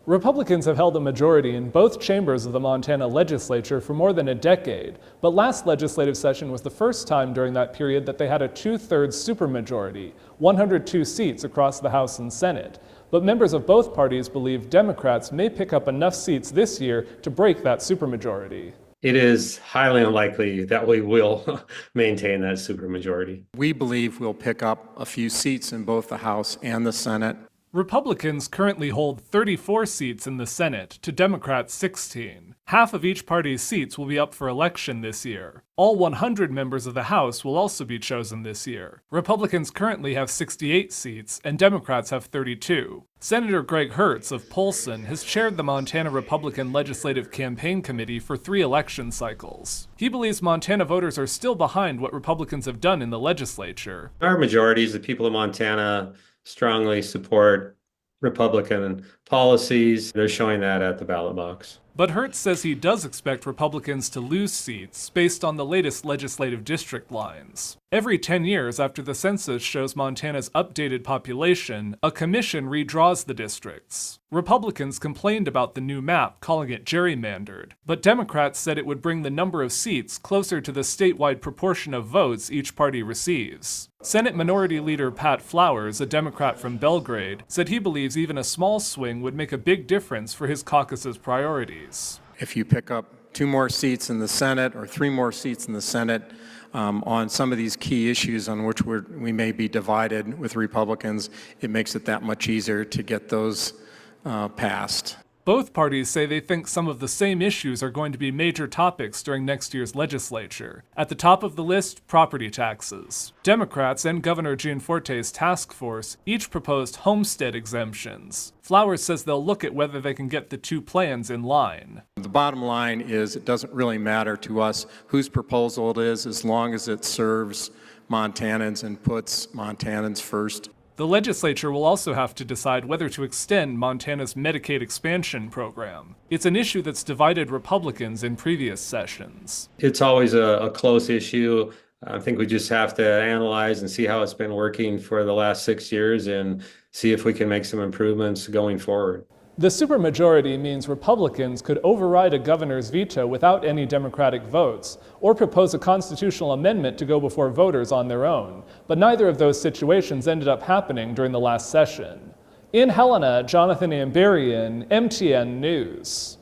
Republicans have held a majority in both chambers of the Montana Legislature for more than a decade, but last legislative session was the first time during that period that they had a two-thirds supermajority, 102 seats across the House and Senate. But members of both parties believe Democrats may pick up enough seats this year to break that supermajority. It is highly unlikely that we will maintain that supermajority. We believe we'll pick up a few seats in both the House and the Senate. Republicans currently hold 34 seats in the Senate to Democrats' 16. Half of each party's seats will be up for election this year. All 100 members of the House will also be chosen this year. Republicans currently have 68 seats, and Democrats have 32. Senator Greg Hertz of Polson has chaired the Montana Republican Legislative Campaign Committee for 3 election cycles. He believes Montana voters are still behind what Republicans have done in the legislature. Our majorities, the people of Montana, strongly support Republican policies. They're showing that at the ballot box. But Hertz says he does expect Republicans to lose seats based on the latest legislative district lines. Every 10 years after the census shows Montana's updated population, a commission redraws the districts. Republicans complained about the new map, calling it gerrymandered, but Democrats said it would bring the number of seats closer to the statewide proportion of votes each party receives. Senate Minority Leader Pat Flowers, a Democrat from Belgrade, said he believes even a small swing would make a big difference for his caucus's priorities. If you pick up 2 more seats in the Senate or 3 more seats in the Senate on some of these key issues on which we may be divided with Republicans, it makes it that much easier to get those passed. Both parties say they think some of the same issues are going to be major topics during next year's legislature. At the top of the list, property taxes. Democrats and Governor Gianforte's task force each proposed homestead exemptions. Flowers says they'll look at whether they can get the 2 plans in line. The bottom line is it doesn't really matter to us whose proposal it is as long as it serves Montanans and puts Montanans first. The legislature will also have to decide whether to extend Montana's Medicaid expansion program. It's an issue that's divided Republicans in previous sessions. It's always a close issue. I think we just have to analyze and see how it's been working for the last 6 years and see if we can make some improvements going forward. The supermajority means Republicans could override a governor's veto without any Democratic votes, or propose a constitutional amendment to go before voters on their own. But neither of those situations ended up happening during the last session. In Helena, Jonathan Amberian, MTN News.